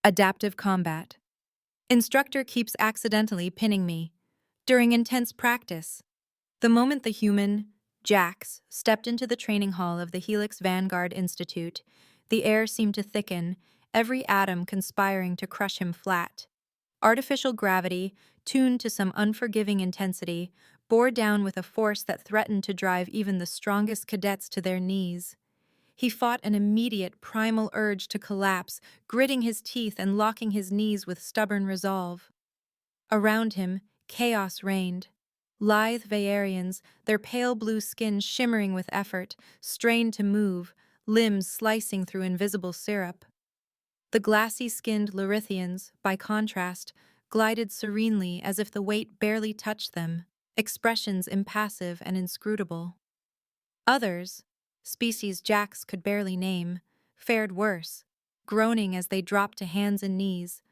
Adaptive combat. Instructor keeps accidentally pinning me. During intense practice. The moment the human, Jax, stepped into the training hall of the Helix Vanguard Institute, the air seemed to thicken, every atom conspiring to crush him flat. Artificial gravity, tuned to some unforgiving intensity, bore down with a force that threatened to drive even the strongest cadets to their knees. He fought an immediate, primal urge to collapse, gritting his teeth and locking his knees with stubborn resolve. Around him, chaos reigned. Lithe Vaerians, their pale blue skin shimmering with effort, strained to move, limbs slicing through invisible syrup. The glassy-skinned Larithians, by contrast, glided serenely as if the weight barely touched them, expressions impassive and inscrutable. Others, species Jax could barely name, fared worse, groaning as they dropped to hands and knees,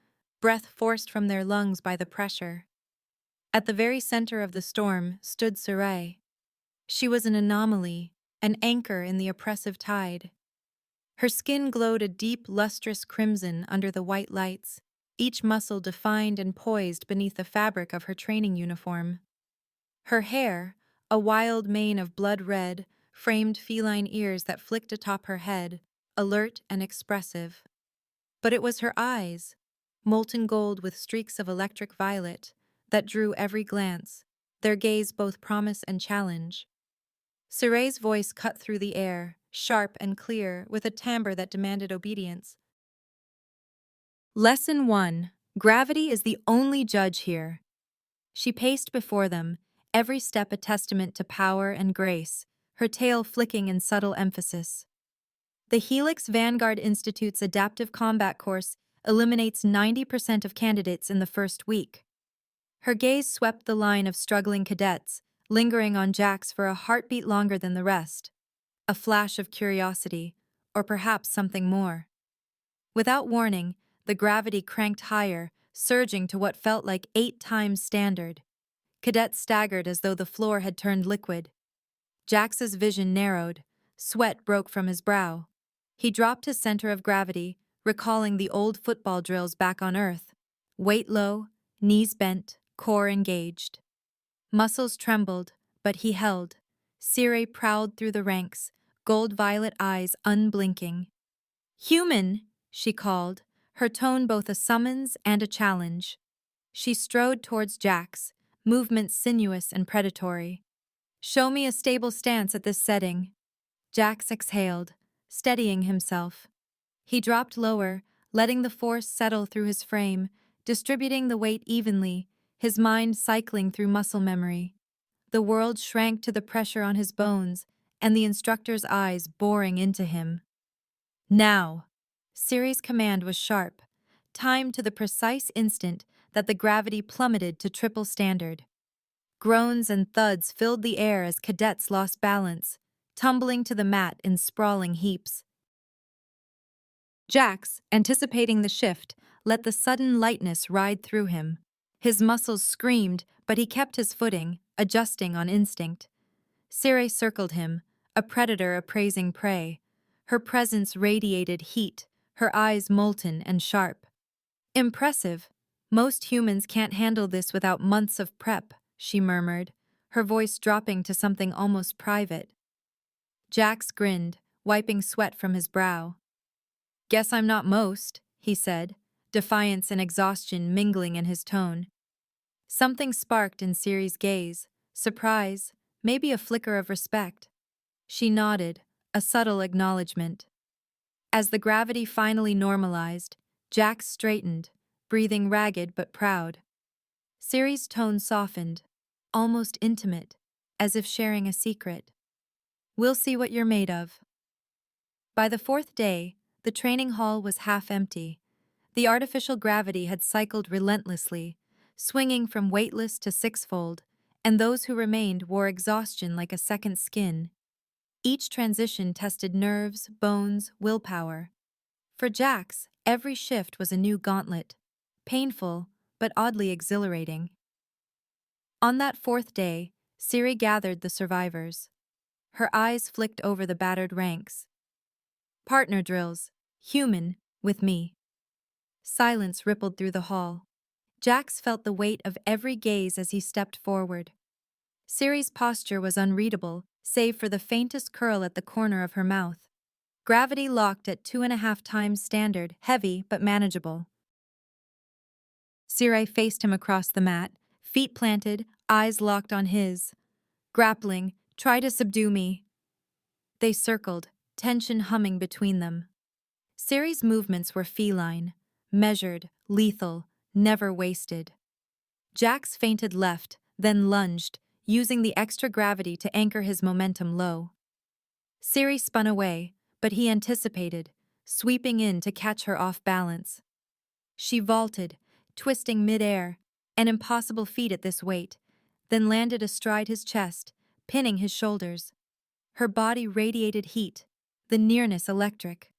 breath forced from their lungs by the pressure. At the very center of the storm stood Sarai. She was an anomaly, an anchor in the oppressive tide. Her skin glowed a deep, lustrous crimson under the white lights, each muscle defined and poised beneath the fabric of her training uniform. Her hair, a wild mane of blood red, framed feline ears that flicked atop her head, alert and expressive. But it was her eyes, molten gold with streaks of electric violet, that drew every glance, their gaze both promise and challenge. Saray's voice cut through the air, sharp and clear, with a timbre that demanded obedience. Lesson 1. Gravity is the only judge here. She paced before them, every step a testament to power and grace, her tail flicking in subtle emphasis. The Helix Vanguard Institute's adaptive combat course eliminates 90% of candidates in the first week. Her gaze swept the line of struggling cadets, lingering on Jax for a heartbeat longer than the rest. A flash of curiosity, or perhaps something more. Without warning, the gravity cranked higher, surging to what felt like 8 times standard. Cadets staggered as though the floor had turned liquid. Jax's vision narrowed, sweat broke from his brow. He dropped his center of gravity, recalling the old football drills back on Earth. Weight low, knees bent, core engaged. Muscles trembled, but he held. Circe prowled through the ranks, gold-violet eyes unblinking. "Human!" she called, her tone both a summons and a challenge. She strode towards Jax, movements sinuous and predatory. "Show me a stable stance at this setting." Jax exhaled, steadying himself. He dropped lower, letting the force settle through his frame, distributing the weight evenly, his mind cycling through muscle memory. The world shrank to the pressure on his bones, and the instructor's eyes boring into him. "Now!" Siri's command was sharp, timed to the precise instant that the gravity plummeted to triple standard. Groans and thuds filled the air as cadets lost balance, tumbling to the mat in sprawling heaps. Jax, anticipating the shift, let the sudden lightness ride through him. His muscles screamed, but he kept his footing, adjusting on instinct. Circe circled him, a predator appraising prey. Her presence radiated heat, her eyes molten and sharp. "Impressive. Most humans can't handle this without months of prep," she murmured, her voice dropping to something almost private. Jax grinned, wiping sweat from his brow. "Guess I'm not most," he said, defiance and exhaustion mingling in his tone. Something sparked in Ciri's gaze, surprise, maybe a flicker of respect. She nodded, a subtle acknowledgement. As the gravity finally normalized, Jax straightened, breathing ragged but proud. Ciri's tone softened, almost intimate, as if sharing a secret. "We'll see what you're made of." By the 4th day, the training hall was half empty. The artificial gravity had cycled relentlessly, swinging from weightless to sixfold, and those who remained wore exhaustion like a second skin. Each transition tested nerves, bones, willpower. For Jax, every shift was a new gauntlet, painful but oddly exhilarating. On that 4th day, Ciri gathered the survivors. Her eyes flicked over the battered ranks. "Partner drills, human, with me." Silence rippled through the hall. Jax felt the weight of every gaze as he stepped forward. Ciri's posture was unreadable, save for the faintest curl at the corner of her mouth. Gravity locked at 2.5 times standard, heavy but manageable. Ciri faced him across the mat, feet planted, eyes locked on his. Grappling, try to subdue me. They circled, tension humming between them. Ciri's movements were feline, measured, lethal, never wasted. Jax feinted left, then lunged, using the extra gravity to anchor his momentum low. Ciri spun away, but he anticipated, sweeping in to catch her off balance. She vaulted, twisting mid-air, an impossible feat at this weight, then landed astride his chest, pinning his shoulders. Her body radiated heat, the nearness electric.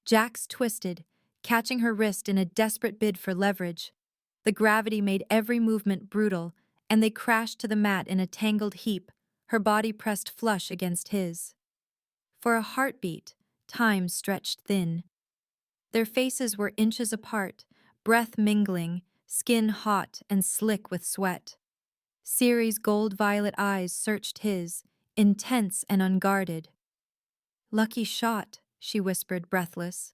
Jax twisted, catching her wrist in a desperate bid for leverage. The gravity made every movement brutal, and they crashed to the mat in a tangled heap, her body pressed flush against his. For a heartbeat, time stretched thin. Their faces were inches apart, breath mingling, skin hot and slick with sweat. Ciri's gold-violet eyes searched his, intense and unguarded. "Lucky shot," she whispered, breathless.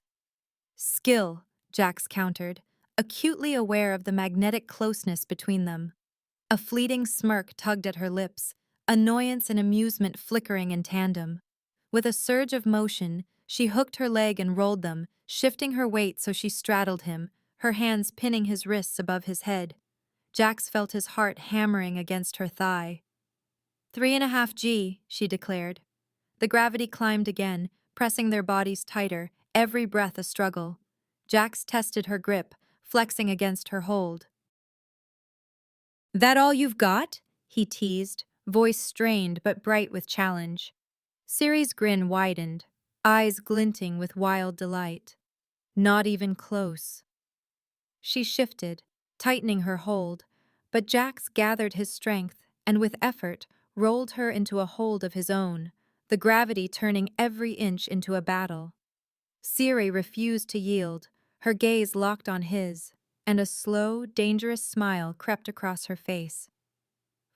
"Skill," Jax countered, acutely aware of the magnetic closeness between them. A fleeting smirk tugged at her lips, annoyance and amusement flickering in tandem. With a surge of motion, she hooked her leg and rolled them, shifting her weight so she straddled him, her hands pinning his wrists above his head. Jax felt his heart hammering against her thigh. 3.5 G, she declared. The gravity climbed again, pressing their bodies tighter, every breath a struggle. Jax tested her grip, flexing against her hold. "That all you've got?" he teased, voice strained but bright with challenge. Ciri's grin widened, eyes glinting with wild delight. "Not even close." She shifted, tightening her hold, but Jax gathered his strength and with effort rolled her into a hold of his own, the gravity turning every inch into a battle. Ciri refused to yield, her gaze locked on his, and a slow, dangerous smile crept across her face.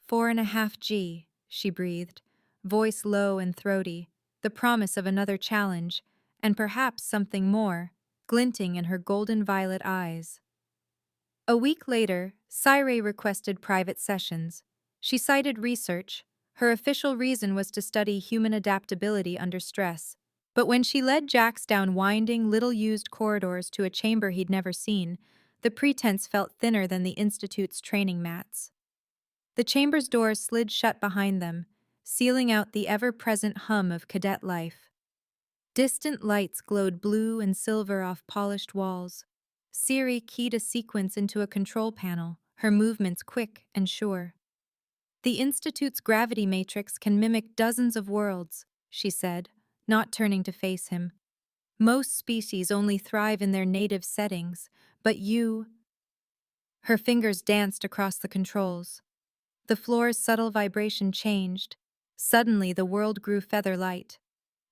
4.5 G, she breathed, voice low and throaty, the promise of another challenge, and perhaps something more, glinting in her golden violet eyes. A week later, Ciri requested private sessions. She cited research. Her official reason was to study human adaptability under stress. But when she led Jax down winding, little-used corridors to a chamber he'd never seen, the pretense felt thinner than the Institute's training mats. The chamber's doors slid shut behind them, sealing out the ever-present hum of cadet life. Distant lights glowed blue and silver off polished walls. Ciri keyed a sequence into a control panel, her movements quick and sure. "The Institute's gravity matrix can mimic dozens of worlds," she said, not turning to face him. "Most species only thrive in their native settings, but you—" Her fingers danced across the controls. The floor's subtle vibration changed. Suddenly, the world grew feather-light.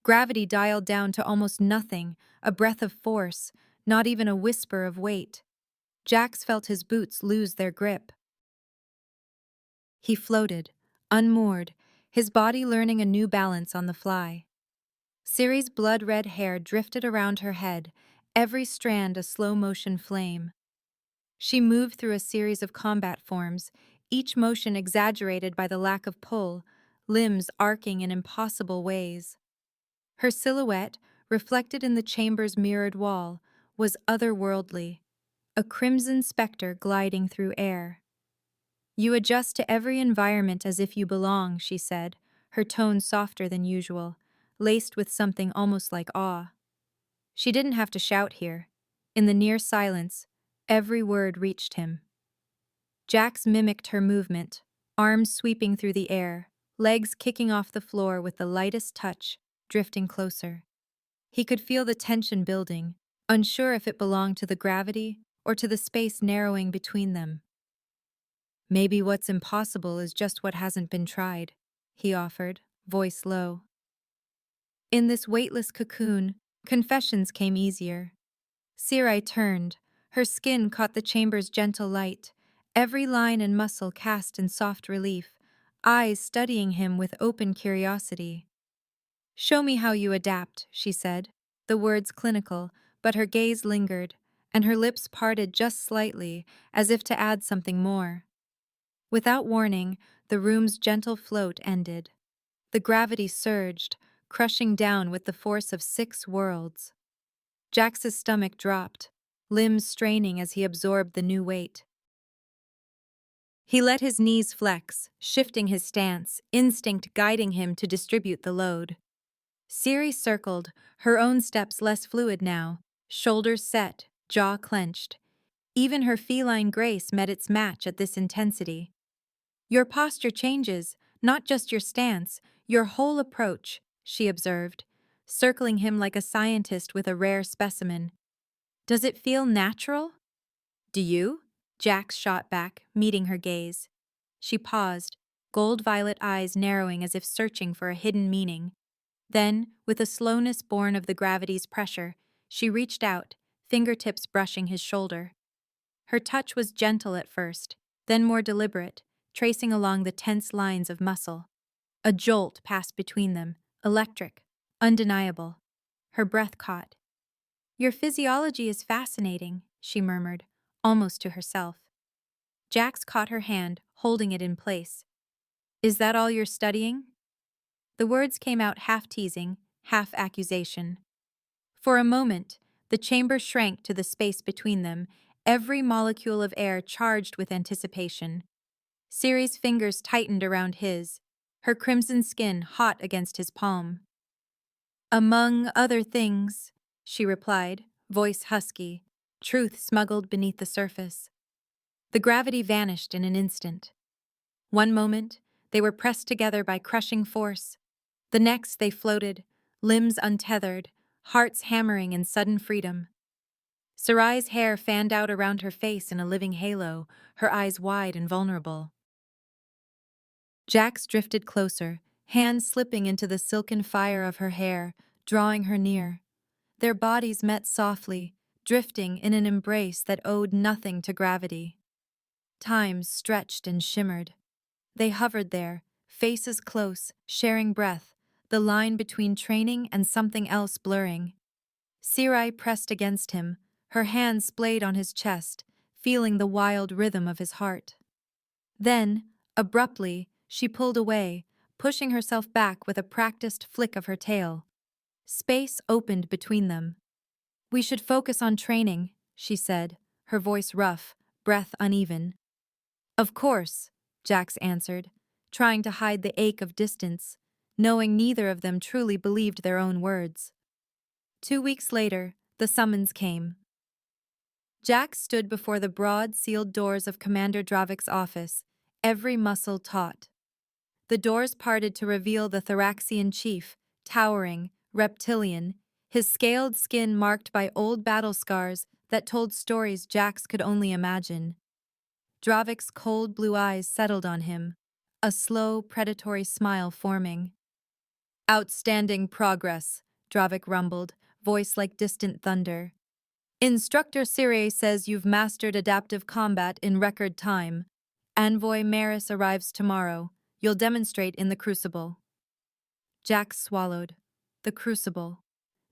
Gravity dialed down to almost nothing, a breath of force, not even a whisper of weight. Jax felt his boots lose their grip. He floated, unmoored, his body learning a new balance on the fly. Ciri's blood-red hair drifted around her head, every strand a slow-motion flame. She moved through a series of combat forms, each motion exaggerated by the lack of pull, limbs arcing in impossible ways. Her silhouette, reflected in the chamber's mirrored wall, was otherworldly, a crimson specter gliding through air. "You adjust to every environment as if you belong," she said, her tone softer than usual, laced with something almost like awe. She didn't have to shout here. In the near silence, every word reached him. Jax mimicked her movement, arms sweeping through the air, legs kicking off the floor with the lightest touch, drifting closer. He could feel the tension building, unsure if it belonged to the gravity or to the space narrowing between them. "Maybe what's impossible is just what hasn't been tried," he offered, voice low. In this weightless cocoon, confessions came easier. Ciri turned, Her skin caught the chamber's gentle light, every line and muscle cast in soft relief, eyes studying him with open curiosity. "Show me how you adapt," she said, the words clinical, but her gaze lingered, and her lips parted just slightly, as if to add something more. Without warning, the room's gentle float ended. The gravity surged, crushing down with the force of 6 worlds. Jax's stomach dropped, limbs straining as he absorbed the new weight. He let his knees flex, shifting his stance, instinct guiding him to distribute the load. Siri circled, her own steps less fluid now, shoulders set, jaw clenched. Even her feline grace met its match at this intensity. "Your posture changes, not just your stance, your whole approach," she observed, circling him like a scientist with a rare specimen. "Does it feel natural?" "Do you?" Jax shot back, meeting her gaze. She paused, gold-violet eyes narrowing as if searching for a hidden meaning. Then, with a slowness born of the gravity's pressure, she reached out, fingertips brushing his shoulder. Her touch was gentle at first, then more deliberate, tracing along the tense lines of muscle. A jolt passed between them, electric, undeniable. Her breath caught. "Your physiology is fascinating," she murmured, almost to herself. Jax caught her hand, holding it in place. "Is that all you're studying?" The words came out half teasing, half accusation. For a moment, the chamber shrank to the space between them, every molecule of air charged with anticipation. Siri's fingers tightened around his, her crimson skin hot against his palm. "Among other things," she replied, voice husky, truth smuggled beneath the surface. The gravity vanished in an instant. One moment, they were pressed together by crushing force. The next, they floated, limbs untethered, hearts hammering in sudden freedom. Sarai's hair fanned out around her face in a living halo, her eyes wide and vulnerable. Jax drifted closer, hands slipping into the silken fire of her hair, drawing her near. Their bodies met softly, drifting in an embrace that owed nothing to gravity. Time stretched and shimmered. They hovered there, faces close, sharing breath, the line between training and something else blurring. Sirai pressed against him, her hands splayed on his chest, feeling the wild rhythm of his heart. Then, abruptly, she pulled away, pushing herself back with a practiced flick of her tail. Space opened between them. "We should focus on training," she said, her voice rough, breath uneven. "Of course," Jax answered, trying to hide the ache of distance, knowing neither of them truly believed their own words. 2 weeks later, the summons came. Jax stood before the broad, sealed doors of Commander Dravik's office, every muscle taut. The doors parted to reveal the Thoraxian chief, towering, reptilian, his scaled skin marked by old battle scars that told stories Jax could only imagine. Dravik's cold blue eyes settled on him, a slow, predatory smile forming. "Outstanding progress," Dravik rumbled, voice like distant thunder. "Instructor Sire says you've mastered adaptive combat in record time. Envoy Maris arrives tomorrow. You'll demonstrate in the Crucible." Jax swallowed. The Crucible.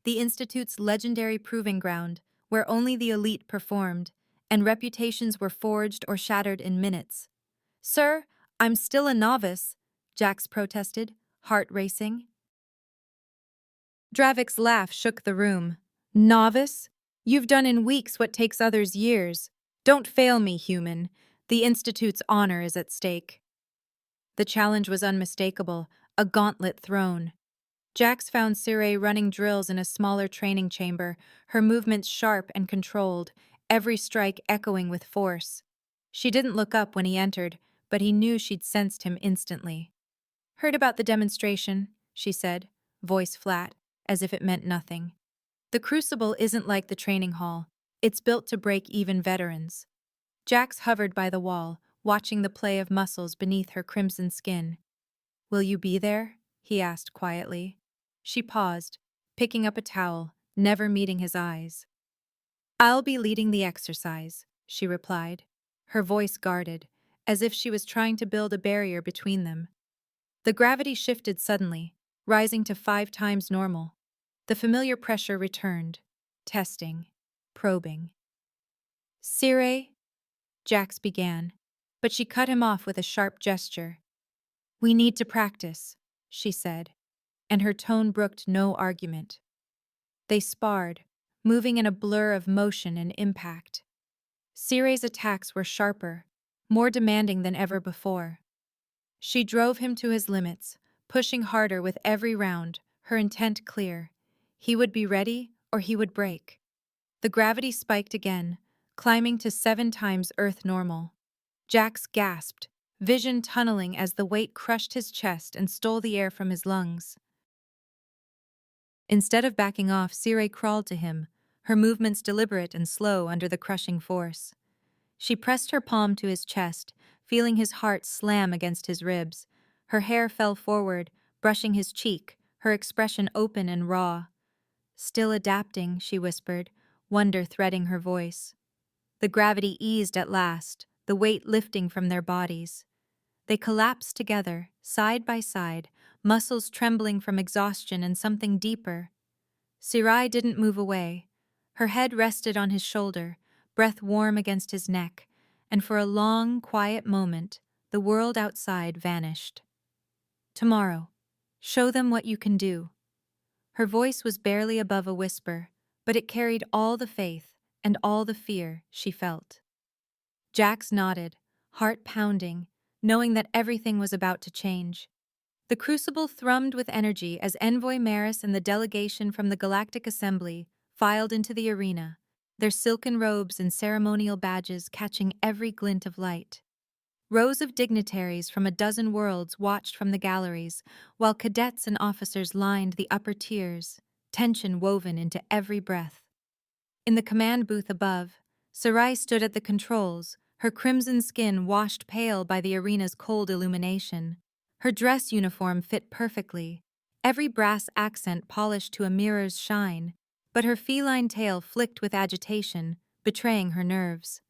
The Institute's legendary proving ground, where only the elite performed, and reputations were forged or shattered in minutes. "Sir, I'm still a novice," Jax protested, heart racing. Dravik's laugh shook the room. "Novice? You've done in weeks what takes others years. Don't fail me, human. The Institute's honor is at stake." The challenge was unmistakable, a gauntlet thrown. Jax found Sire running drills in a smaller training chamber, her movements sharp and controlled, every strike echoing with force. She didn't look up when he entered, but he knew she'd sensed him instantly. "Heard about the demonstration," she said, voice flat, as if it meant nothing. "The Crucible isn't like the training hall. It's built to break even veterans." Jax hovered by the wall, watching the play of muscles beneath her crimson skin. "Will you be there?" he asked quietly. She paused, picking up a towel, never meeting his eyes. I'll be leading the exercise, she replied, her voice guarded, as if she was trying to build a barrier between them. The gravity shifted suddenly, rising to 5 times normal. The familiar pressure returned, testing, probing. Sire, Jax began, but she cut him off with a sharp gesture. We need to practice, she said, and her tone brooked no argument. They sparred, moving in a blur of motion and impact. Sire's attacks were sharper, more demanding than ever before. She drove him to his limits, pushing harder with every round, her intent clear. He would be ready or he would break. The gravity spiked again, climbing to 7 times Earth normal. Jax gasped, vision tunneling as the weight crushed his chest and stole the air from his lungs. Instead of backing off, Sire crawled to him, her movements deliberate and slow under the crushing force. She pressed her palm to his chest, feeling his heart slam against his ribs. Her hair fell forward, brushing his cheek, her expression open and raw. Still adapting, she whispered, wonder threading her voice. The gravity eased at last, the weight lifting from their bodies. They collapsed together, side by side, muscles trembling from exhaustion and something deeper. Sirai didn't move away. Her head rested on his shoulder, breath warm against his neck, and for a long, quiet moment, the world outside vanished. Tomorrow, show them what you can do. Her voice was barely above a whisper, but it carried all the faith and all the fear she felt. Jax nodded, heart pounding, knowing that everything was about to change. The crucible thrummed with energy as Envoy Maris and the delegation from the Galactic Assembly filed into the arena, their silken robes and ceremonial badges catching every glint of light. Rows of dignitaries from a dozen worlds watched from the galleries, while cadets and officers lined the upper tiers, tension woven into every breath. In the command booth above, Sarai stood at the controls, her crimson skin washed pale by the arena's cold illumination. Her dress uniform fit perfectly, every brass accent polished to a mirror's shine, but her feline tail flicked with agitation, betraying her nerves.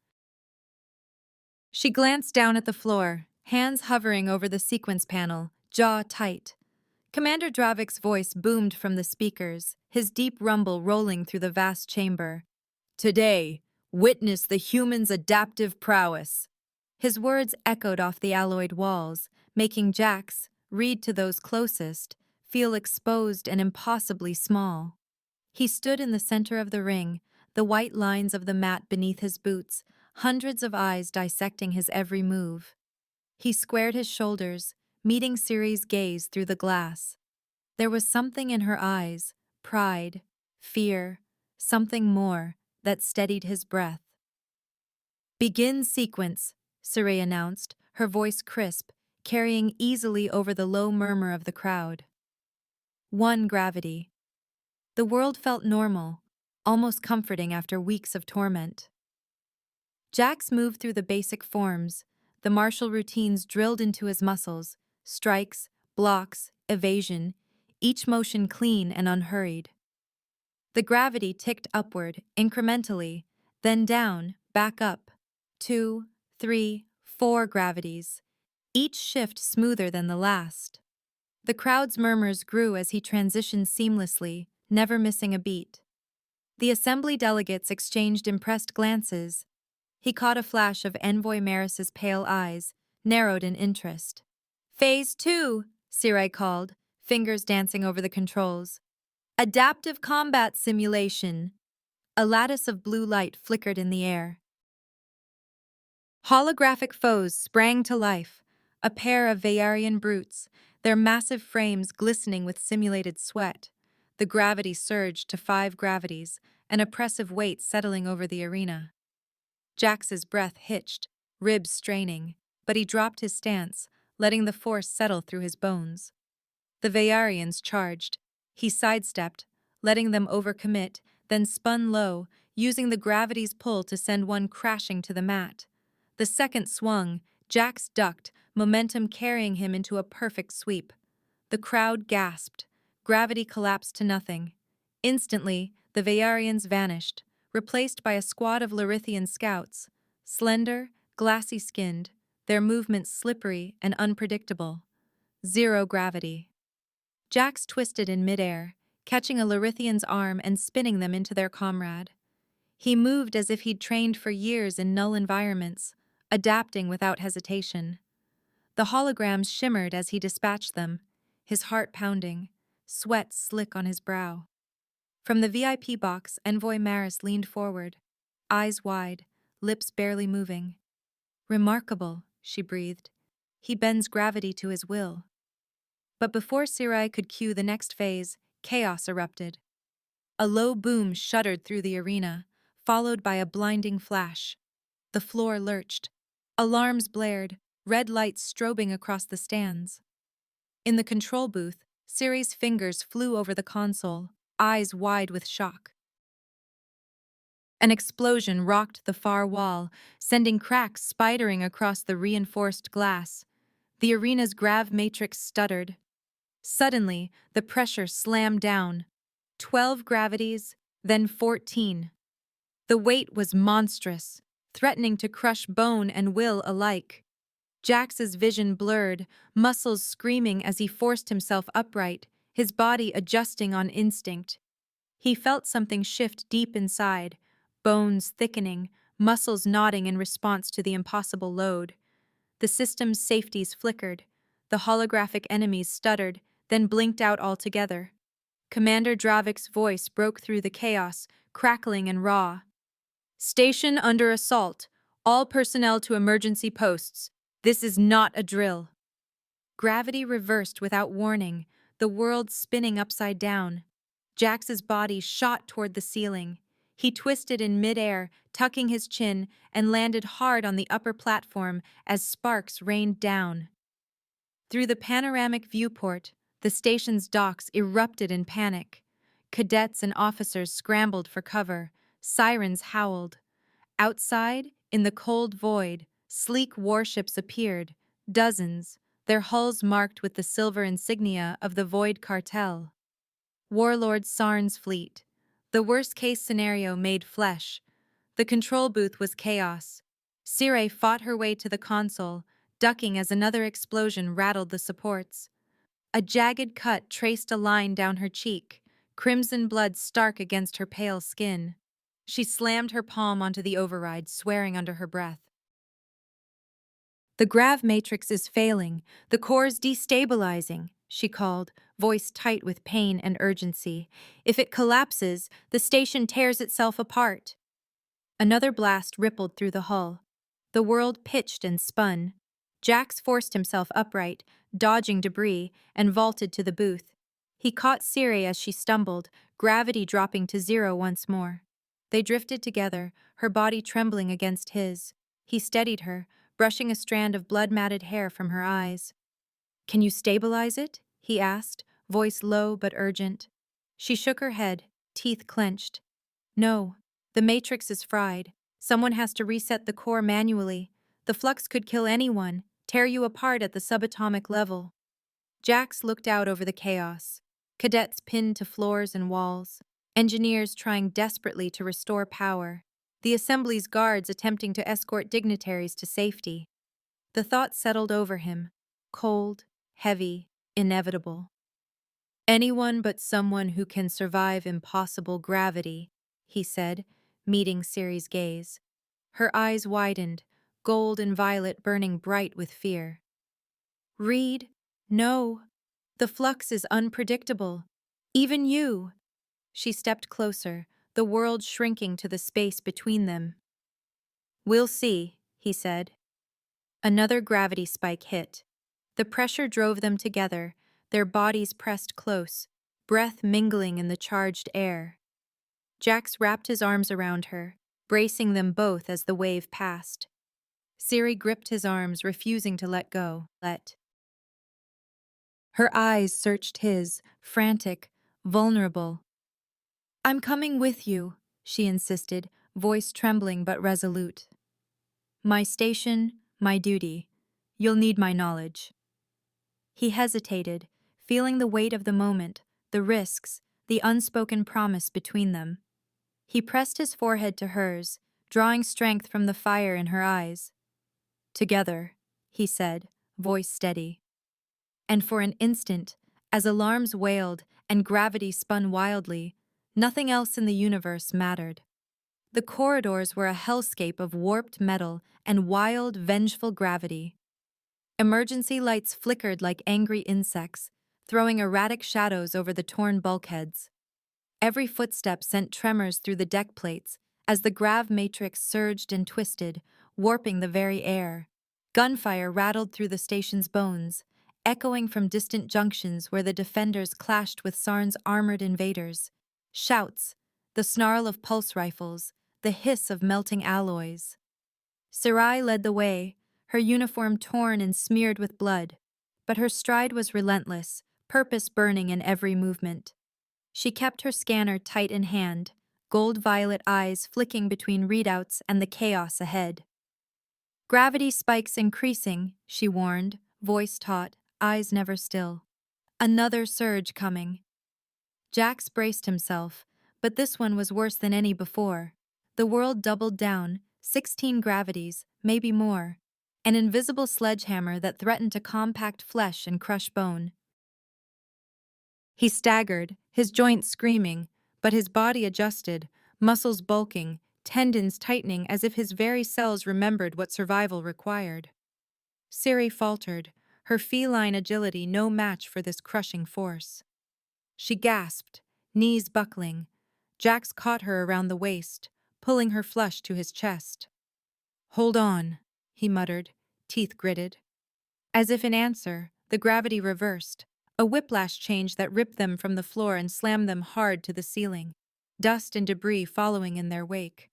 She glanced down at the floor, hands hovering over the sequence panel, jaw tight. Commander Dravik's voice boomed from the speakers, his deep rumble rolling through the vast chamber. Today, witness the human's adaptive prowess. His words echoed off the alloyed walls, making Jax, read to those closest, feel exposed and impossibly small. He stood in the center of the ring, the white lines of the mat beneath his boots, hundreds of eyes dissecting his every move. He squared his shoulders, meeting Ciri's gaze through the glass. There was something in her eyes, pride, fear, something more, that steadied his breath. Begin sequence, Ciri announced, her voice crisp, carrying easily over the low murmur of the crowd. 1 gravity. The world felt normal, almost comforting after weeks of torment. Jax moved through the basic forms, the martial routines drilled into his muscles, strikes, blocks, evasion, each motion clean and unhurried. The gravity ticked upward, incrementally, then down, back up. 2, 3, 4 gravities, each shift smoother than the last. The crowd's murmurs grew as he transitioned seamlessly, never missing a beat. The assembly delegates exchanged impressed glances. He caught a flash of Envoy Maris's pale eyes, narrowed in interest. Phase 2, Sirai called, fingers dancing over the controls. Adaptive combat simulation. A lattice of blue light flickered in the air. Holographic foes sprang to life, a pair of Veyarian brutes, their massive frames glistening with simulated sweat. The gravity surged to 5 gravities, an oppressive weight settling over the arena. Jax's breath hitched, ribs straining, but he dropped his stance, letting the force settle through his bones. The Veyarians charged. He sidestepped, letting them overcommit, then spun low, using the gravity's pull to send one crashing to the mat. The second swung, Jax ducked, momentum carrying him into a perfect sweep. The crowd gasped. Gravity collapsed to nothing. Instantly, the Veyarians vanished, replaced by a squad of Larithian scouts, slender, glassy-skinned, their movements slippery and unpredictable. Zero gravity. Jax twisted in midair, catching a Larithian's arm and spinning them into their comrade. He moved as if he'd trained for years in null environments, adapting without hesitation. The holograms shimmered as he dispatched them, his heart pounding, sweat slick on his brow. From the VIP box, Envoy Maris leaned forward, eyes wide, lips barely moving. "Remarkable," she breathed. "He bends gravity to his will." But before Sirai could cue the next phase, chaos erupted. A low boom shuddered through the arena, followed by a blinding flash. The floor lurched. Alarms blared, red lights strobing across the stands. In the control booth, Siri's fingers flew over the console, eyes wide with shock. An explosion rocked the far wall, sending cracks spidering across the reinforced glass. The arena's grav matrix stuttered. Suddenly, the pressure slammed down. 12 gravities, then 14. The weight was monstrous, threatening to crush bone and will alike. Jax's vision blurred, muscles screaming as he forced himself upright, his body adjusting on instinct. He felt something shift deep inside, bones thickening, muscles knotting in response to the impossible load. The system's safeties flickered. The holographic enemies stuttered, then blinked out altogether. Commander Dravik's voice broke through the chaos, crackling and raw. "Station under assault. All personnel to emergency posts. This is not a drill." Gravity reversed without warning, the world spinning upside down. Jax's body shot toward the ceiling. He twisted in midair, tucking his chin, and landed hard on the upper platform as sparks rained down. Through the panoramic viewport, the station's docks erupted in panic. Cadets and officers scrambled for cover. Sirens howled. Outside, in the cold void, sleek warships appeared, dozens, their hulls marked with the silver insignia of the Void Cartel. Warlord Sarn's fleet. The worst-case scenario made flesh. The control booth was chaos. Sirei fought her way to the console, ducking as another explosion rattled the supports. A jagged cut traced a line down her cheek, crimson blood stark against her pale skin. She slammed her palm onto the override, swearing under her breath. "The grav matrix is failing. The core's destabilizing," she called, voice tight with pain and urgency. "If it collapses, the station tears itself apart." Another blast rippled through the hull. The world pitched and spun. Jax forced himself upright, dodging debris, and vaulted to the booth. He caught Siri as she stumbled, gravity dropping to zero once more. They drifted together, her body trembling against his. He steadied her, brushing a strand of blood-matted hair from her eyes. "Can you stabilize it?" he asked, voice low but urgent. She shook her head, teeth clenched. "No, the matrix is fried. Someone has to reset the core manually. The flux could kill anyone, tear you apart at the subatomic level." Jax looked out over the chaos. Cadets pinned to floors and walls. Engineers trying desperately to restore power. The assembly's guards attempting to escort dignitaries to safety. The thought settled over him, cold, heavy, inevitable. "Anyone but someone who can survive impossible gravity," he said, meeting Siri's gaze. Her eyes widened, gold and violet burning bright with fear. "Reed, no. The flux is unpredictable. Even you." She stepped closer, the world shrinking to the space between them. "We'll see," he said. Another gravity spike hit. The pressure drove them together, their bodies pressed close, breath mingling in the charged air. Jax wrapped his arms around her, bracing them both as the wave passed. Siri gripped his arms, refusing to let go. Her eyes searched his, frantic, vulnerable. "I'm coming with you," she insisted, voice trembling but resolute. "My station, my duty. You'll need my knowledge." He hesitated, feeling the weight of the moment, the risks, the unspoken promise between them. He pressed his forehead to hers, drawing strength from the fire in her eyes. "Together," he said, voice steady. And for an instant, as alarms wailed and gravity spun wildly, nothing else in the universe mattered. The corridors were a hellscape of warped metal and wild, vengeful gravity. Emergency lights flickered like angry insects, throwing erratic shadows over the torn bulkheads. Every footstep sent tremors through the deck plates as the grav matrix surged and twisted, warping the very air. Gunfire rattled through the station's bones, echoing from distant junctions where the defenders clashed with Sarn's armored invaders. Shouts, the snarl of pulse rifles, the hiss of melting alloys. Sarai led the way, her uniform torn and smeared with blood, but her stride was relentless, purpose burning in every movement. She kept her scanner tight in hand, gold-violet eyes flicking between readouts and the chaos ahead. "Gravity spikes increasing," she warned, voice taut, eyes never still. "Another surge coming." Jax braced himself, but this one was worse than any before. The world doubled down, 16 gravities, maybe more. An invisible sledgehammer that threatened to compact flesh and crush bone. He staggered, his joints screaming, but his body adjusted, muscles bulking, tendons tightening as if his very cells remembered what survival required. Siri faltered, her feline agility no match for this crushing force. She gasped, knees buckling. Jax caught her around the waist, pulling her flush to his chest. "Hold on," he muttered, teeth gritted. As if in answer, the gravity reversed, a whiplash change that ripped them from the floor and slammed them hard to the ceiling, dust and debris following in their wake.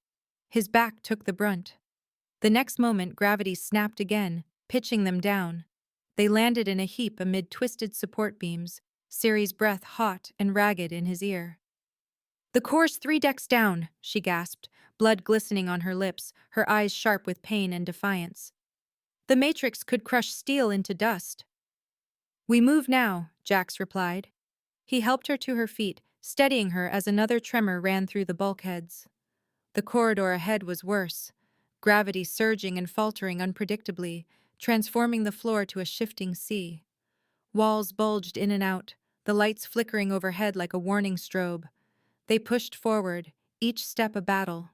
His back took the brunt. The next moment, gravity snapped again, pitching them down. They landed in a heap amid twisted support beams, Siri's breath hot and ragged in his ear. "The core's 3 decks down," she gasped, blood glistening on her lips, her eyes sharp with pain and defiance. "The matrix could crush steel into dust." "We move now," Jax replied. He helped her to her feet, steadying her as another tremor ran through the bulkheads. The corridor ahead was worse, gravity surging and faltering unpredictably, transforming the floor to a shifting sea. Walls bulged in and out, the lights flickering overhead like a warning strobe. They pushed forward, each step a battle.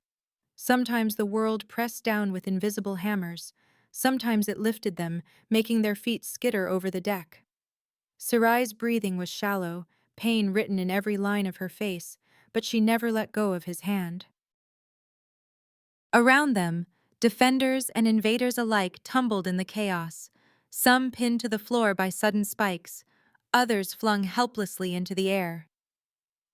Sometimes the world pressed down with invisible hammers, sometimes it lifted them, making their feet skitter over the deck. Sarai's breathing was shallow, pain written in every line of her face, but she never let go of his hand. Around them, defenders and invaders alike tumbled in the chaos, some pinned to the floor by sudden spikes, others flung helplessly into the air.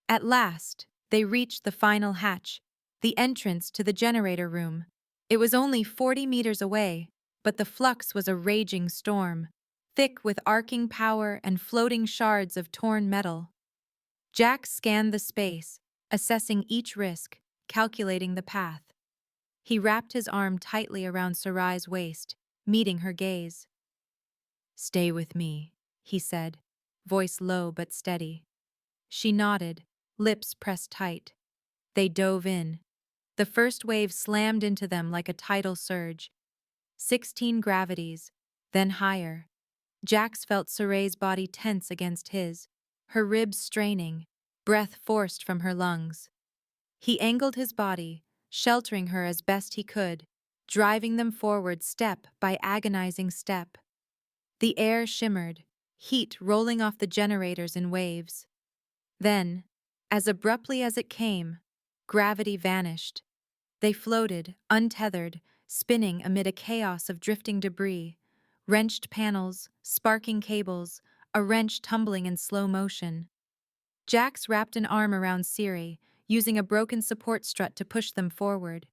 At last, they reached the final hatch, the entrance to the generator room. It was only 40 meters away, but the flux was a raging storm, thick with arcing power and floating shards of torn metal. Jack scanned the space, assessing each risk, calculating the path. He wrapped his arm tightly around Sarai's waist, meeting her gaze. "Stay with me," he said, voice low but steady. She nodded, lips pressed tight. They dove in. The first wave slammed into them like a tidal surge. 16 gravities, then higher. Jax felt Sarai's body tense against his, her ribs straining, breath forced from her lungs. He angled his body, sheltering her as best he could, driving them forward step by agonizing step. The air shimmered, heat rolling off the generators in waves. Then, as abruptly as it came, gravity vanished. They floated, untethered, spinning amid a chaos of drifting debris, wrenched panels, sparking cables, a wrench tumbling in slow motion. Jax wrapped an arm around Siri, using a broken support strut to push them forward.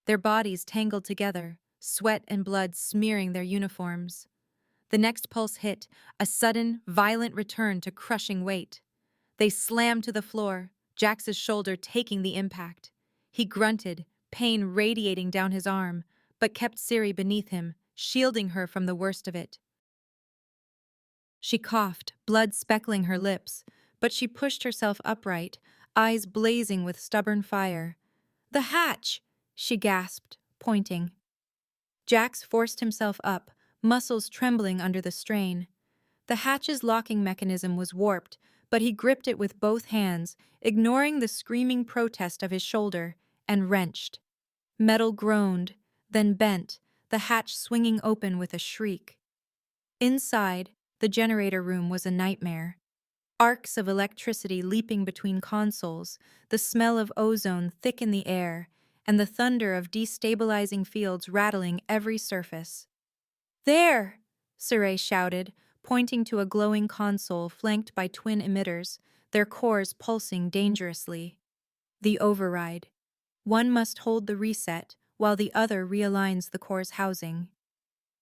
Their bodies tangled together, sweat and blood smearing their uniforms. The next pulse hit, a sudden, violent return to crushing weight. They slammed to the floor, Jax's shoulder taking the impact. He grunted, pain radiating down his arm, but kept Siri beneath him, shielding her from the worst of it. She coughed, blood speckling her lips, but she pushed herself upright, eyes blazing with stubborn fire. The hatch, she gasped, pointing. Jax forced himself up, muscles trembling under the strain. The hatch's locking mechanism was warped, but he gripped it with both hands, ignoring the screaming protest of his shoulder, and wrenched. Metal groaned, then bent, the hatch swinging open with a shriek. Inside, the generator room was a nightmare. Arcs of electricity leaping between consoles, the smell of ozone thick in the air, and the thunder of destabilizing fields rattling every surface. "There!" Saray shouted, pointing to a glowing console flanked by twin emitters, their cores pulsing dangerously. The override. One must hold the reset, while the other realigns the core's housing.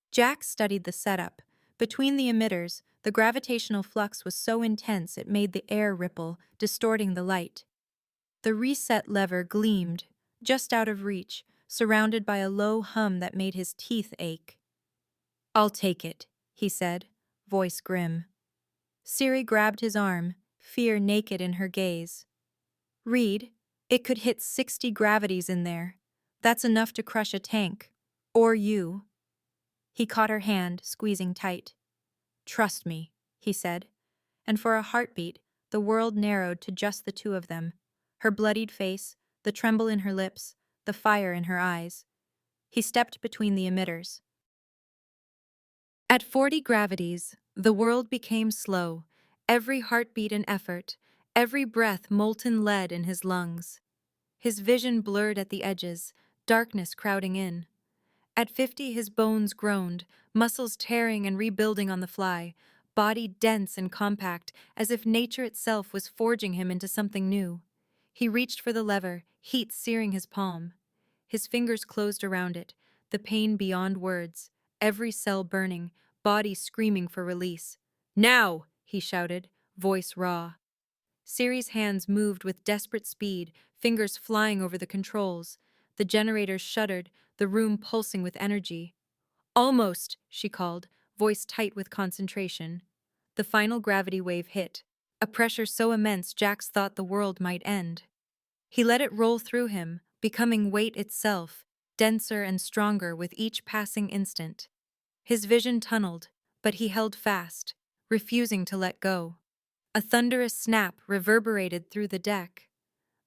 Jack studied the setup. Between the emitters, the gravitational flux was so intense it made the air ripple, distorting the light. The reset lever gleamed, just out of reach, surrounded by a low hum that made his teeth ache. "I'll take it," he said, voice grim. Siri grabbed his arm, fear naked in her gaze. "Reed, it could hit 60 gravities in there. That's enough to crush a tank. Or you." He caught her hand, squeezing tight. "Trust me," he said, and for a heartbeat, the world narrowed to just the two of them, her bloodied face, the tremble in her lips, the fire in her eyes. He stepped between the emitters. At 40 gravities, the world became slow, every heartbeat an effort, every breath molten lead in his lungs. His vision blurred at the edges, darkness crowding in. At 50, his bones groaned, muscles tearing and rebuilding on the fly, body dense and compact, as if nature itself was forging him into something new. He reached for the lever, heat searing his palm. His fingers closed around it, the pain beyond words, every cell burning, body screaming for release. "Now!" he shouted, voice raw. Siri's hands moved with desperate speed, fingers flying over the controls. The generators shuddered, the room pulsing with energy. "Almost," she called, voice tight with concentration. The final gravity wave hit, a pressure so immense Jax thought the world might end. He let it roll through him, becoming weight itself, denser and stronger with each passing instant. His vision tunneled, but he held fast, refusing to let go. A thunderous snap reverberated through the deck.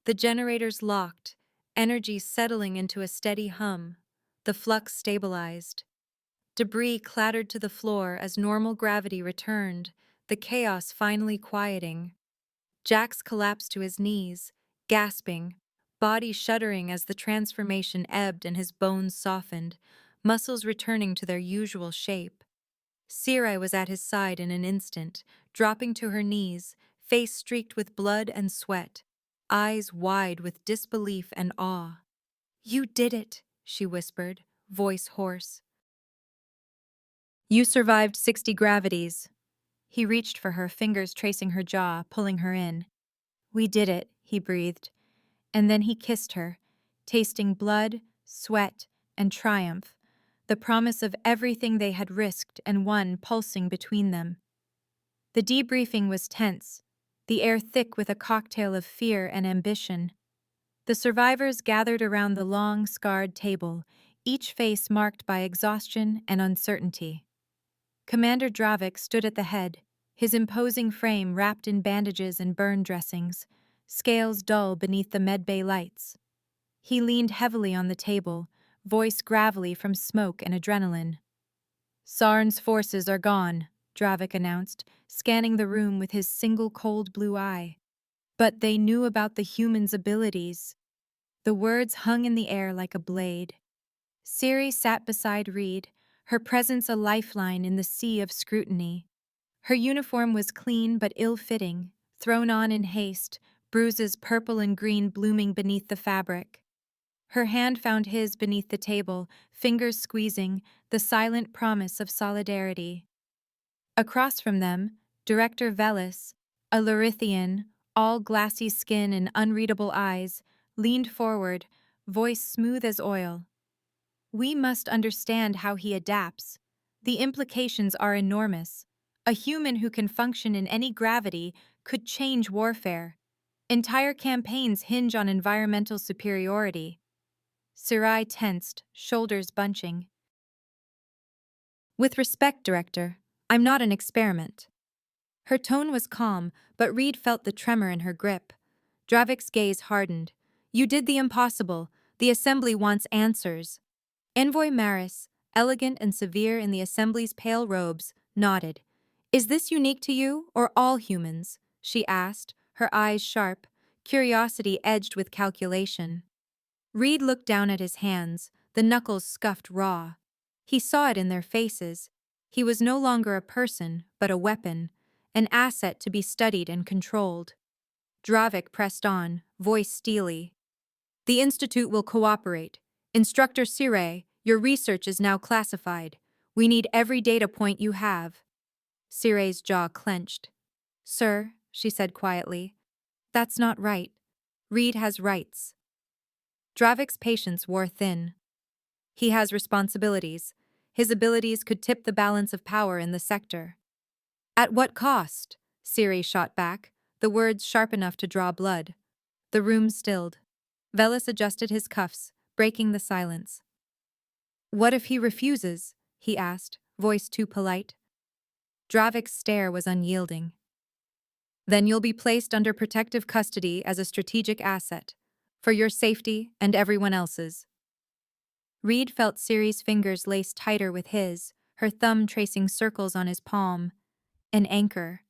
The generators locked, energy settling into a steady hum. The flux stabilized. Debris clattered to the floor as normal gravity returned, the chaos finally quieting. Jax collapsed to his knees, gasping, body shuddering as the transformation ebbed and his bones softened, muscles returning to their usual shape. Siri was at his side in an instant, dropping to her knees, face streaked with blood and sweat, eyes wide with disbelief and awe. "You did it," she whispered, voice hoarse. "You survived 60 gravities." He reached for her, fingers tracing her jaw, pulling her in. "We did it," he breathed, and then he kissed her, tasting blood, sweat, and triumph, the promise of everything they had risked and won pulsing between them. The debriefing was tense, the air thick with a cocktail of fear and ambition. The survivors gathered around the long, scarred table, each face marked by exhaustion and uncertainty. Commander Dravik stood at the head, his imposing frame wrapped in bandages and burn dressings, scales dull beneath the medbay lights. He leaned heavily on the table, voice gravelly from smoke and adrenaline. "Sarn's forces are gone," Dravik announced, scanning the room with his single cold blue eye. "But they knew about the humans' abilities." The words hung in the air like a blade. Siri sat beside Reed, her presence a lifeline in the sea of scrutiny. Her uniform was clean but ill-fitting, thrown on in haste, bruises purple and green blooming beneath the fabric. Her hand found his beneath the table, fingers squeezing, the silent promise of solidarity. Across from them, Director Velis, a Larithian, all glassy skin and unreadable eyes, leaned forward, voice smooth as oil. "We must understand how he adapts. The implications are enormous. A human who can function in any gravity could change warfare." Entire campaigns hinge on environmental superiority. Sarai tensed, shoulders bunching. With respect, Director, I'm not an experiment. Her tone was calm, but Reed felt the tremor in her grip. Dravik's gaze hardened. You did the impossible. The Assembly wants answers. Envoy Maris, elegant and severe in the Assembly's pale robes, nodded. Is this unique to you, or all humans? She asked, her eyes sharp, curiosity edged with calculation. Reed looked down at his hands, the knuckles scuffed raw. He saw it in their faces. He was no longer a person, but a weapon, an asset to be studied and controlled. Dravik pressed on, voice steely. The Institute will cooperate. Instructor Sire, your research is now classified. We need every data point you have. Sire's jaw clenched. Sir, she said quietly, that's not right. Reed has rights. Dravik's patience wore thin. He has responsibilities. His abilities could tip the balance of power in the sector. At what cost? Siri shot back, the words sharp enough to draw blood. The room stilled. Velis adjusted his cuffs, breaking the silence. What if he refuses? He asked, voice too polite. Dravik's stare was unyielding. Then you'll be placed under protective custody as a strategic asset, for your safety and everyone else's. Reed felt Siri's fingers lace tighter with his, her thumb tracing circles on his palm. An anchor.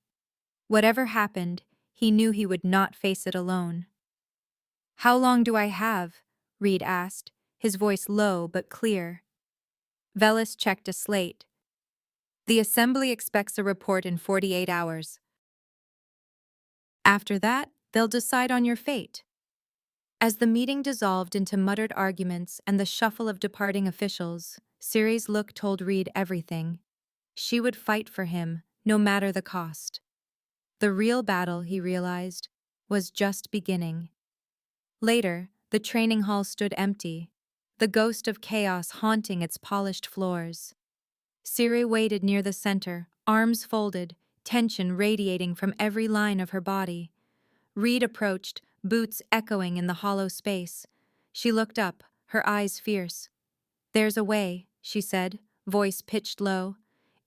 Whatever happened, he knew he would not face it alone. How long do I have? Reed asked, his voice low but clear. Velis checked a slate. The Assembly expects a report in 48 hours. After that, they'll decide on your fate. As the meeting dissolved into muttered arguments and the shuffle of departing officials, Siri's look told Reed everything. She would fight for him, no matter the cost. The real battle, he realized, was just beginning. Later, the training hall stood empty, the ghost of chaos haunting its polished floors. Siri waited near the center, arms folded, tension radiating from every line of her body. Reed approached, boots echoing in the hollow space. She looked up, her eyes fierce. There's a way, she said, voice pitched low.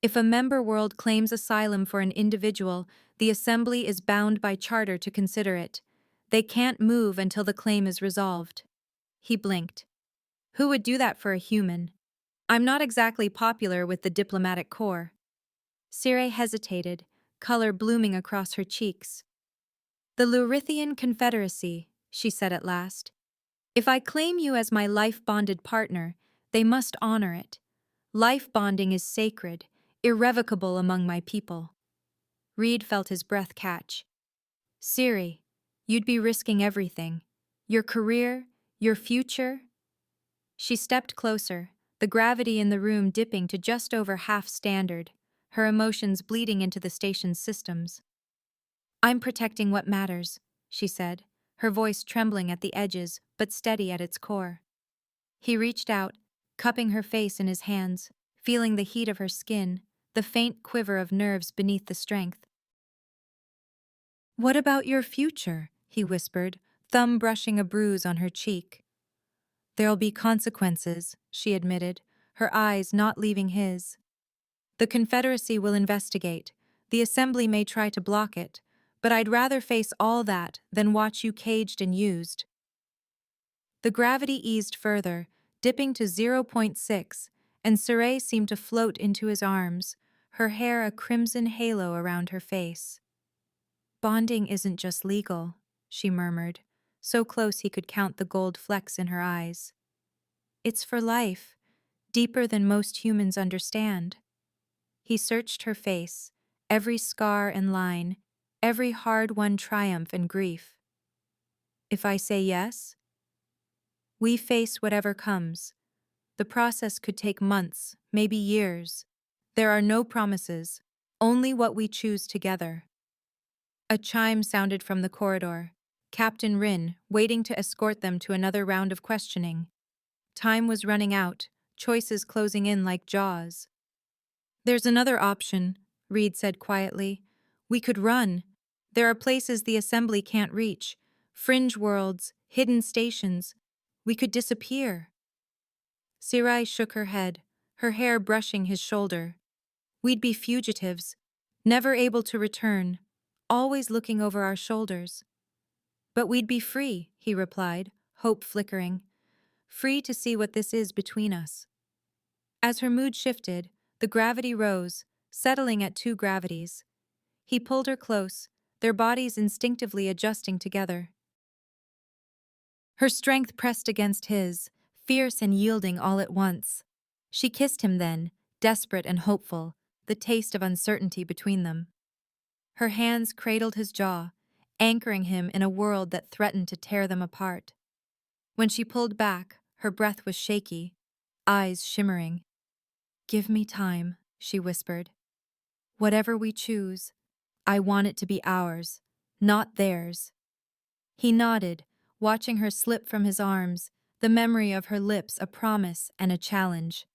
If a member world claims asylum for an individual, the Assembly is bound by charter to consider it. They can't move until the claim is resolved. He blinked. Who would do that for a human? I'm not exactly popular with the diplomatic corps. Sire hesitated, color blooming across her cheeks. The Lurithian Confederacy, she said at last. If I claim you as my life-bonded partner, they must honor it. Life bonding is sacred, irrevocable among my people. Reed felt his breath catch. Siri, you'd be risking everything. Your career, your future. She stepped closer, the gravity in the room dipping to just over half standard, her emotions bleeding into the station's systems. I'm protecting what matters, she said, her voice trembling at the edges but steady at its core. He reached out, cupping her face in his hands, feeling the heat of her skin, the faint quiver of nerves beneath the strength. What about your future? He whispered, thumb brushing a bruise on her cheek. There'll be consequences, she admitted, her eyes not leaving his. The Confederacy will investigate. The Assembly may try to block it, but I'd rather face all that than watch you caged and used. The gravity eased further, dipping to 0.6, and Sirey seemed to float into his arms, her hair a crimson halo around her face. Bonding isn't just legal, she murmured, so close he could count the gold flecks in her eyes. It's for life, deeper than most humans understand. He searched her face, every scar and line, every hard-won triumph and grief. If I say yes? We face whatever comes. The process could take months, maybe years. There are no promises, only what we choose together. A chime sounded from the corridor. Captain Rin, waiting to escort them to another round of questioning. Time was running out, choices closing in like jaws. There's another option, Reed said quietly. We could run. There are places the assembly can't reach, fringe worlds, hidden stations. We could disappear. Sirai shook her head, her hair brushing his shoulder. We'd be fugitives, never able to return, always looking over our shoulders. But we'd be free, he replied, hope flickering. Free to see what this is between us. As her mood shifted, the gravity rose, settling at 2 gravities. He pulled her close, their bodies instinctively adjusting together. Her strength pressed against his, fierce and yielding all at once. She kissed him then, desperate and hopeful, the taste of uncertainty between them. Her hands cradled his jaw, anchoring him in a world that threatened to tear them apart. When she pulled back, her breath was shaky, eyes shimmering. "Give me time," she whispered. "Whatever we choose, I want it to be ours, not theirs." He nodded, watching her slip from his arms, the memory of her lips a promise and a challenge.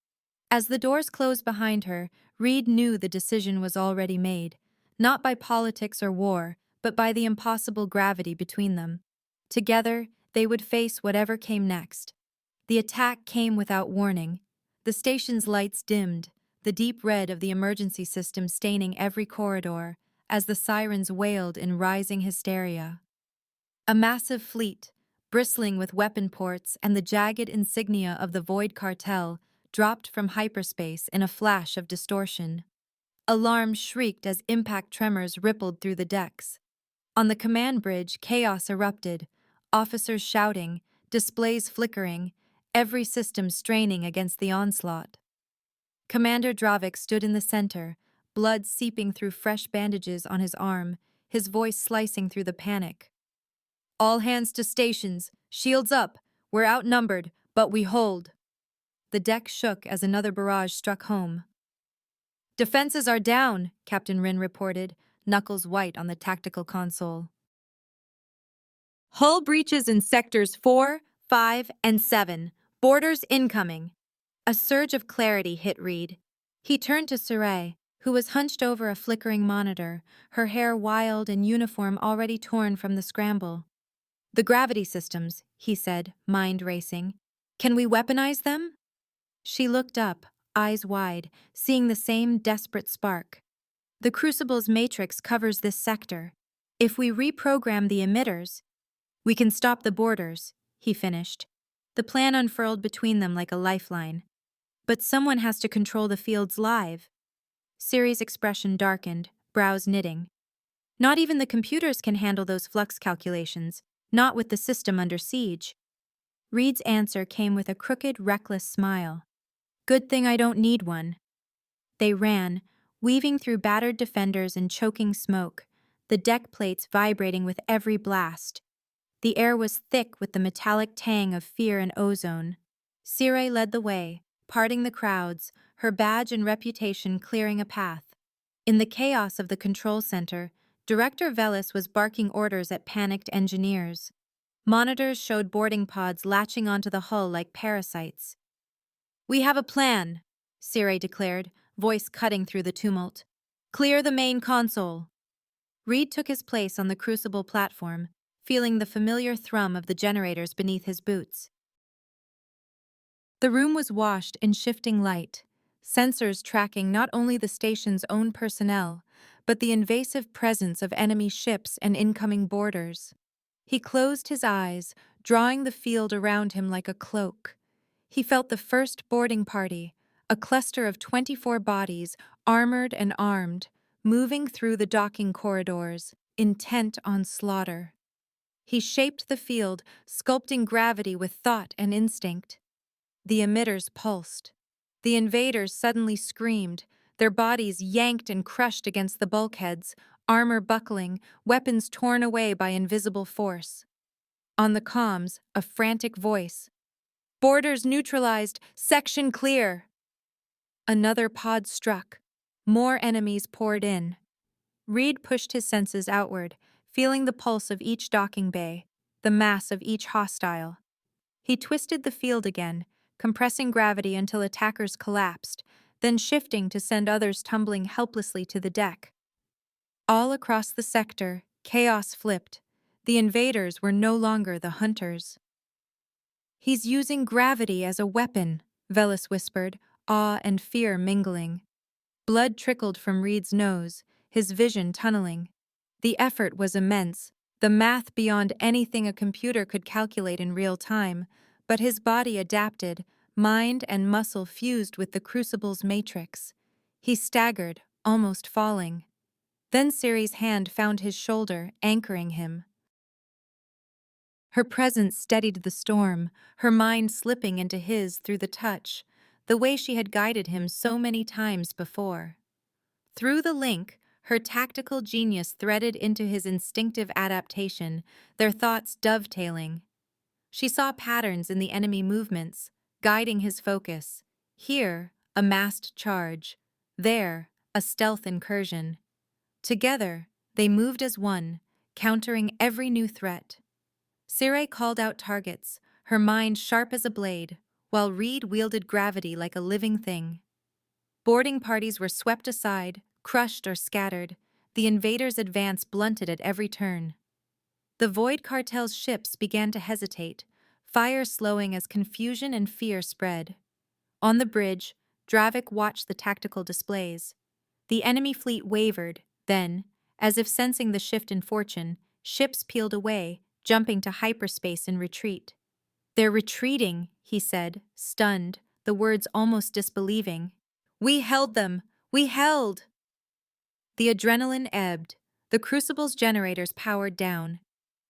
As the doors closed behind her, Reed knew the decision was already made, not by politics or war, but by the impossible gravity between them. Together, they would face whatever came next. The attack came without warning. The station's lights dimmed, the deep red of the emergency system staining every corridor, as the sirens wailed in rising hysteria. A massive fleet, bristling with weapon ports and the jagged insignia of the Void Cartel, dropped from hyperspace in a flash of distortion. Alarms shrieked as impact tremors rippled through the decks. On the command bridge, chaos erupted, officers shouting, displays flickering, every system straining against the onslaught. Commander Dravik stood in the center, blood seeping through fresh bandages on his arm, his voice slicing through the panic. "All hands to stations, shields up, we're outnumbered, but we hold." The deck shook as another barrage struck home. "Defenses are down," Captain Rin reported, knuckles white on the tactical console. "Hull breaches in sectors 4, 5, and 7. Boarders incoming." A surge of clarity hit Reed. He turned to Sarai, who was hunched over a flickering monitor, her hair wild and uniform already torn from the scramble. "The gravity systems," he said, mind racing. "Can we weaponize them?" She looked up, eyes wide, seeing the same desperate spark. "The Crucible's matrix covers this sector. If we reprogram the emitters, we can stop the boarders," he finished. The plan unfurled between them like a lifeline. "But someone has to control the fields live." Siri's expression darkened, brows knitting. "Not even the computers can handle those flux calculations, not with the system under siege." Reed's answer came with a crooked, reckless smile. "Good thing I don't need one." They ran, weaving through battered defenders and choking smoke, the deck plates vibrating with every blast. The air was thick with the metallic tang of fear and ozone. Siri led the way, parting the crowds, her badge and reputation clearing a path. In the chaos of the control center, Director Velis was barking orders at panicked engineers. Monitors showed boarding pods latching onto the hull like parasites. "We have a plan," Siri declared, voice cutting through the tumult. "Clear the main console." Reed took his place on the Crucible platform, feeling the familiar thrum of the generators beneath his boots. The room was washed in shifting light, sensors tracking not only the station's own personnel, but the invasive presence of enemy ships and incoming boarders. He closed his eyes, drawing the field around him like a cloak. He felt the first boarding party, a cluster of 24 bodies, armored and armed, moving through the docking corridors, intent on slaughter. He shaped the field, sculpting gravity with thought and instinct. The emitters pulsed. The invaders suddenly screamed, their bodies yanked and crushed against the bulkheads, armor buckling, weapons torn away by invisible force. On the comms, a frantic voice. "Boarders neutralized, section clear." Another pod struck. More enemies poured in. Reed pushed his senses outward, feeling the pulse of each docking bay, the mass of each hostile. He twisted the field again, compressing gravity until attackers collapsed, then shifting to send others tumbling helplessly to the deck. All across the sector, Chaos flipped. The invaders were no longer the hunters. "He's using gravity as a weapon," Velis whispered, awe and fear mingling. Blood trickled from Reed's nose, his vision tunneling. The effort was immense, the math beyond anything a computer could calculate in real time, but his body adapted, mind and muscle fused with the crucible's matrix. He staggered, almost falling. Then Ciri's hand found his shoulder, anchoring him. Her presence steadied the storm, her mind slipping into his through the touch, the way she had guided him so many times before. Through the link, her tactical genius threaded into his instinctive adaptation, their thoughts dovetailing. She saw patterns in the enemy movements, guiding his focus. Here, a massed charge. There, a stealth incursion. Together, they moved as one, countering every new threat. Ciri called out targets, her mind sharp as a blade, while Reed wielded gravity like a living thing. Boarding parties were swept aside, crushed or scattered, the invaders' advance blunted at every turn. The Void Cartel's ships began to hesitate, fire slowing as confusion and fear spread. On the bridge, Dravik watched the tactical displays. The enemy fleet wavered, then, as if sensing the shift in fortune, ships peeled away, jumping to hyperspace in retreat. "They're retreating," he said, stunned, the words almost disbelieving. "We held them! We held!" The adrenaline ebbed, the crucible's generators powered down.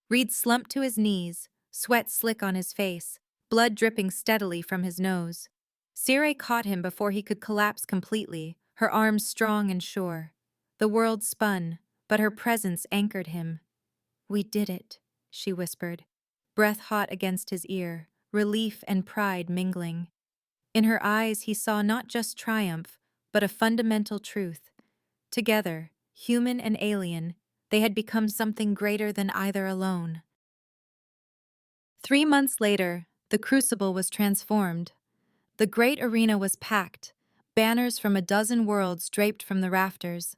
Reed slumped to his knees, sweat slick on his face, blood dripping steadily from his nose. Ciri caught him before he could collapse completely, her arms strong and sure. The world spun, but her presence anchored him. "We did it," she whispered, breath hot against his ear, relief and pride mingling. In her eyes he saw not just triumph, but a fundamental truth. Together, human and alien, they had become something greater than either alone. 3 months later, the Crucible was transformed. The great arena was packed, banners from a dozen worlds draped from the rafters.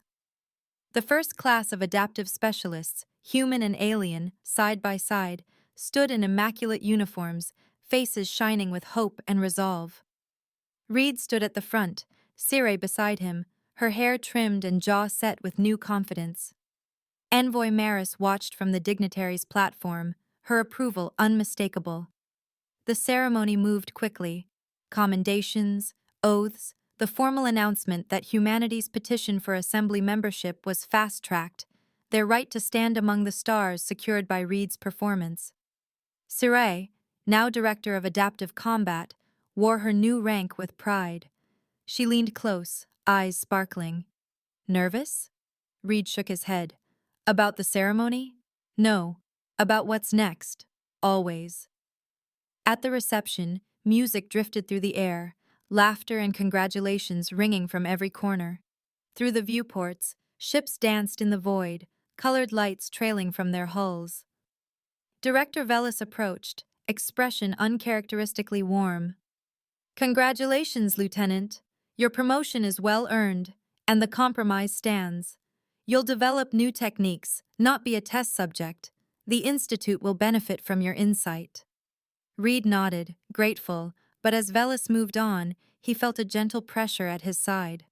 The first class of adaptive specialists, human and alien, side by side, stood in immaculate uniforms, faces shining with hope and resolve. Reed stood at the front, Ciri beside him, her hair trimmed and jaw set with new confidence. Envoy Maris watched from the dignitary's platform, her approval unmistakable. The ceremony moved quickly. Commendations, oaths, the formal announcement that humanity's petition for assembly membership was fast-tracked, their right to stand among the stars secured by Reed's performance. Ciri, now director of adaptive combat, wore her new rank with pride. She leaned close, eyes sparkling. "Nervous?" Reed shook his head. "About the ceremony? No. About what's next. Always." At the reception, music drifted through the air, laughter and congratulations ringing from every corner. Through the viewports, ships danced in the void, colored lights trailing from their hulls. Director Velis approached, expression uncharacteristically warm. "Congratulations, Lieutenant. Your promotion is well earned, and the compromise stands. You'll develop new techniques, not be a test subject. The Institute will benefit from your insight." Reed nodded, grateful, but as Velis moved on, he felt a gentle pressure at his side.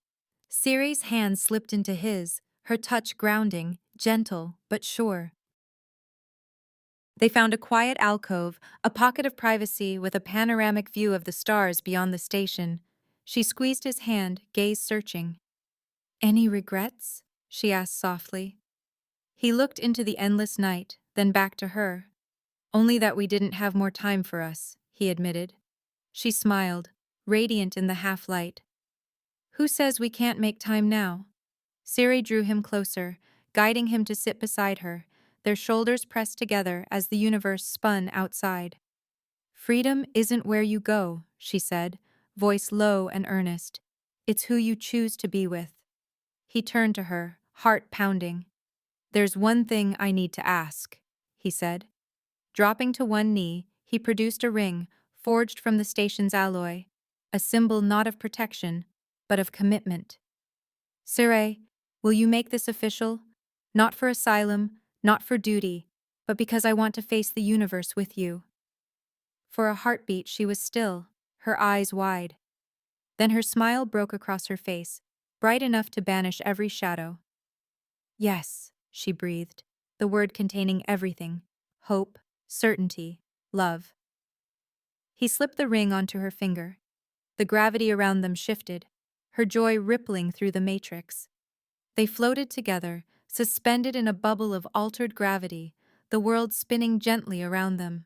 Ciri's hand slipped into his, her touch grounding, gentle but sure. They found a quiet alcove, a pocket of privacy with a panoramic view of the stars beyond the station. She squeezed his hand, gaze searching. "Any regrets?" she asked softly. He looked into the endless night, then back to her. "Only that we didn't have more time for us," he admitted. She smiled, radiant in the half-light. "Who says we can't make time now?" Ciri drew him closer, guiding him to sit beside her, their shoulders pressed together as the universe spun outside. "Freedom isn't where you go," she said, voice low and earnest. "It's who you choose to be with." He turned to her, heart pounding. "There's one thing I need to ask," he said. Dropping to one knee, he produced a ring, forged from the station's alloy, a symbol not of protection, but of commitment. "Ciri, will you make this official? Not for asylum, Not for duty, but because I want to face the universe with you." For a heartbeat, she was still, her eyes wide. Then her smile broke across her face, bright enough to banish every shadow. "Yes," she breathed, the word containing everything: hope, certainty, love. He slipped the ring onto her finger. The gravity around them shifted, her joy rippling through the matrix. They floated together, suspended in a bubble of altered gravity, the world spinning gently around them.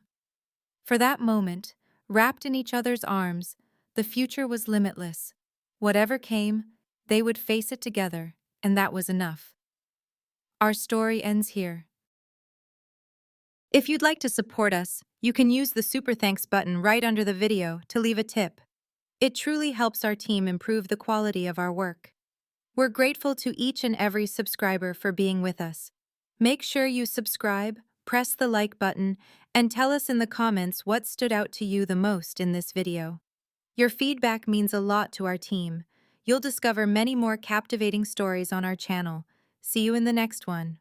For that moment, wrapped in each other's arms, the future was limitless. Whatever came, they would face it together, and that was enough. Our story ends here. If you'd like to support us, you can use the Super Thanks button right under the video to leave a tip. It truly helps our team improve the quality of our work. We're grateful to each and every subscriber for being with us. Make sure you subscribe, press the like button, and tell us in the comments what stood out to you the most in this video. Your feedback means a lot to our team. You'll discover many more captivating stories on our channel. See you in the next one.